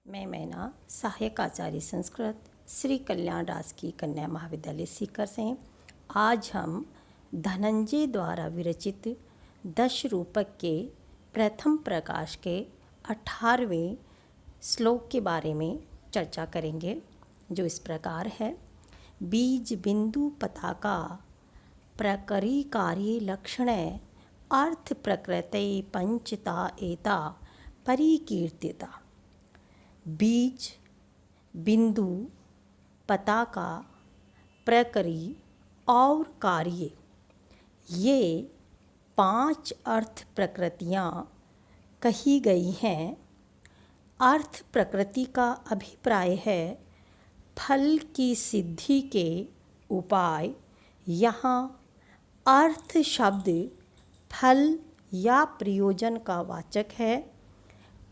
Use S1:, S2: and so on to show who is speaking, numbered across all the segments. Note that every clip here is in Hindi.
S1: मैं मैना सहायक आचार्य संस्कृत श्री कल्याण राजकीय कन्या महाविद्यालय सीकर से। आज हम धनंजय द्वारा विरचित दश रूपक के प्रथम प्रकाश के 18वें श्लोक के बारे में चर्चा करेंगे, जो इस प्रकार है। बीज बिंदु पताका प्रकरी कार्य लक्षण अर्थ प्रकृति पंचता एता परिकीर्तिता। बीज, बिंदु, पताका, प्रकरी और कार्य, ये 5 अर्थ प्रकृतियाँ कही गई हैं। अर्थ प्रकृति का अभिप्राय है फल की सिद्धि के उपाय। यहाँ अर्थ शब्द फल या प्रयोजन का वाचक है।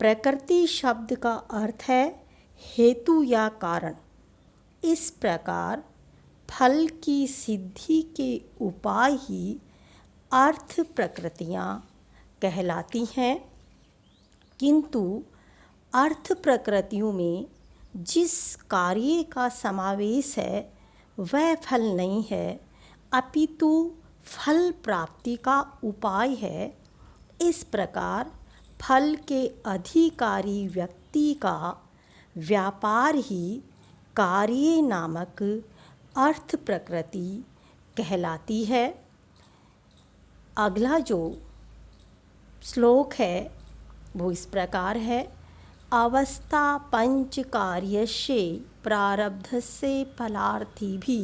S1: प्रकृति शब्द का अर्थ है हेतु या कारण। इस प्रकार फल की सिद्धि के उपाय ही अर्थ प्रकृतियाँ कहलाती हैं। किंतु अर्थ प्रकृतियों में जिस कार्य का समावेश है वह फल नहीं है, अपितु फल प्राप्ति का उपाय है। इस प्रकार फल के अधिकारी व्यक्ति का व्यापार ही कार्य नामक अर्थ प्रकृति कहलाती है। अगला जो श्लोक है वो इस प्रकार है। अवस्था पंच कार्यस्य प्रारब्धस्य फलार्थी भी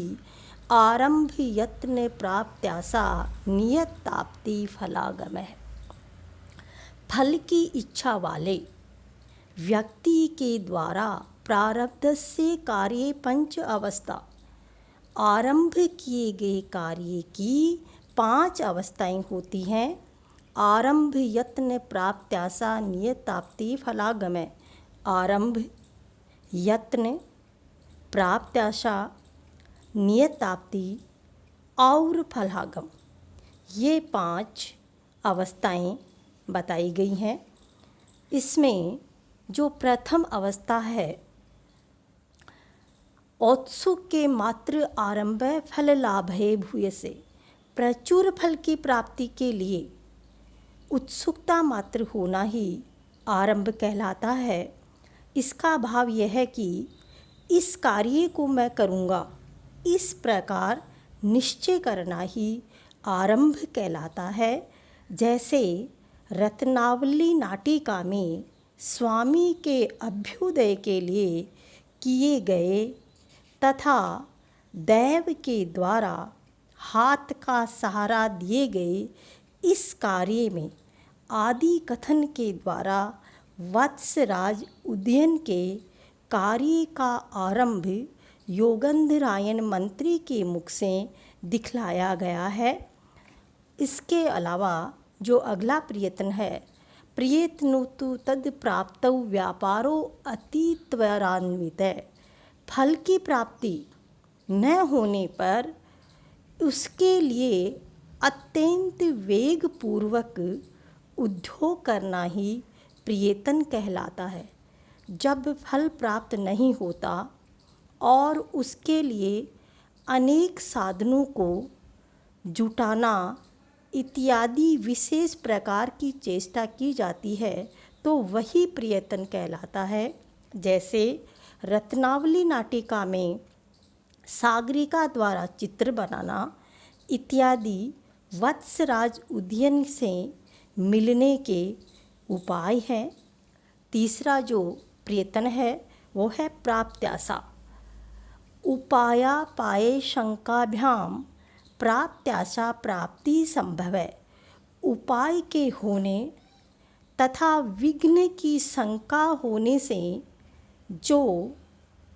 S1: आरंभ यत्न प्राप्त्यासा नियताप्ति फलागमः। फल की इच्छा वाले व्यक्ति के द्वारा प्रारब्ध से कार्य पंच अवस्था, आरंभ किए गए कार्य की 5 अवस्थाएं होती हैं। आरंभ यत्न प्राप्त्यासा नियताप्ति फलागमः। आरंभ, यत्न, प्राप्त्याशा, नियताप्ति और फलागम, ये 5 अवस्थाएं बताई गई हैं। इसमें जो प्रथम अवस्था है, औत्सुक के मात्र आरंभ फल लाभे भूयसे, प्रचुर फल की प्राप्ति के लिए उत्सुकता मात्र होना ही आरंभ कहलाता है। इसका भाव यह है कि इस कार्य को मैं करूँगा, इस प्रकार निश्चय करना ही आरंभ कहलाता है। जैसे रत्नावली नाटिका में स्वामी के अभ्युदय के लिए किए गए तथा दैव के द्वारा हाथ का सहारा दिए गए इस कार्य में आदि कथन के द्वारा वत्सराज उदयन के कार्य का आरंभ योगंधरायण मंत्री के मुख से दिखलाया गया है। इसके अलावा जो अगला प्रयत्न है, प्रयत्नोतु तद प्राप्तौ व्यापारो अति त्वरान्वित। फल की प्राप्ति न होने पर उसके लिए अत्यंत वेगपूर्वक उद्योग करना ही प्रयत्न कहलाता है। जब फल प्राप्त नहीं होता और उसके लिए अनेक साधनों को जुटाना इत्यादि विशेष प्रकार की चेष्टा की जाती है, तो वही प्रयत्न कहलाता है। जैसे रत्नावली नाटिका में सागरिका द्वारा चित्र बनाना इत्यादि वत्सराज उदयन से मिलने के उपाय हैं। तीसरा जो प्रयत्न है वो है प्राप्त्याशा। उपायापाये शंकाभ्याम प्राप्त्याशा प्राप्ति संभव है। उपाय के होने तथा विघ्न की शंका होने से जो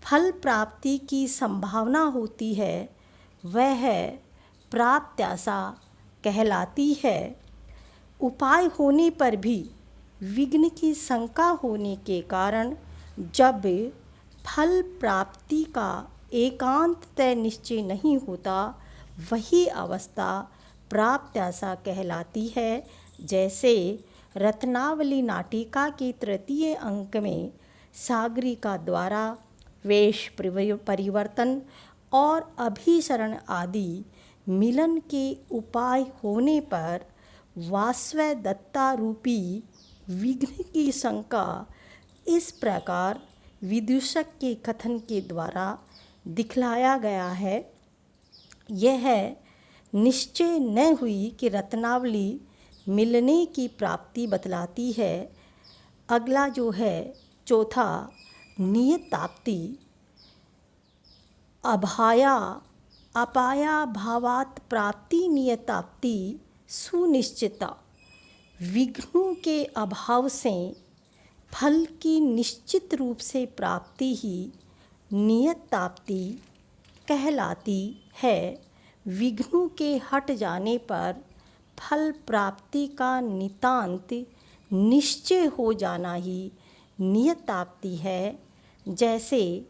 S1: फल प्राप्ति की संभावना होती है वह प्राप्त्याशा कहलाती है। उपाय होने पर भी विघ्न की शंका होने के कारण जब फल प्राप्ति का एकांत तय निश्चय नहीं होता, वही अवस्था प्राप्त्याशा कहलाती है। जैसे रत्नावली नाटिका के तृतीय अंक में सागरिका द्वारा वेश परिवर्तन और अभिसरण आदि मिलन के उपाय होने पर वासवदत्ता रूपी विघ्न की शंका इस प्रकार विदूषक के कथन के द्वारा दिखलाया गया है। यह निश्चय न हुई कि रत्नावली मिलने की प्राप्ति बतलाती है। अगला जो है चौथा, नियताप्ति अभाया अपाया भावात प्राप्ति नियताप्ति सुनिश्चिता। विघ्नों के अभाव से फल की निश्चित रूप से प्राप्ति ही नियताप्ति कहलाती है। विघ्नों के हट जाने पर फल प्राप्ति का नितांत निश्चय हो जाना ही नियताप्ति है। जैसे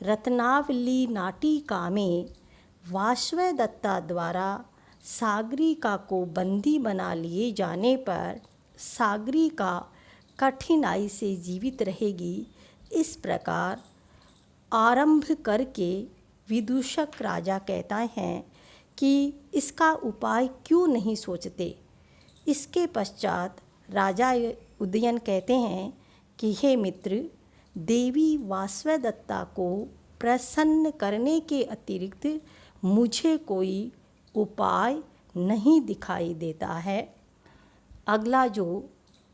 S1: रत्नावली नाटिका में वासवदत्ता द्वारा सागरिका को बंदी बना लिए जाने पर सागरिका कठिनाई से जीवित रहेगी। इस प्रकार आरंभ करके विदूषक राजा कहता है कि इसका उपाय क्यों नहीं सोचते। इसके पश्चात राजा उदयन कहते हैं कि हे मित्र, देवी वासवदत्ता को प्रसन्न करने के अतिरिक्त मुझे कोई उपाय नहीं दिखाई देता है। अगला जो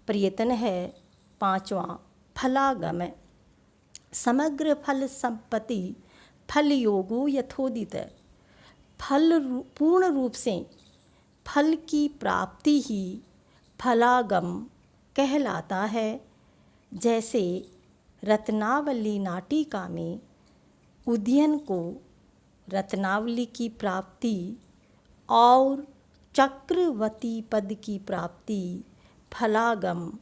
S1: प्रयत्न है पांचवा, फलागम। समग्र फल संपत्ति फल योगो यथोदित। फल पूर्ण रूप से फल की प्राप्ति ही फलागम कहलाता है। जैसे रत्नावली नाटिका में उदयन को रत्नावली की प्राप्ति और चक्रवती पद की प्राप्ति फलागम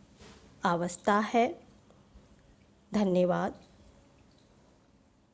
S1: अवस्था है। धन्यवाद।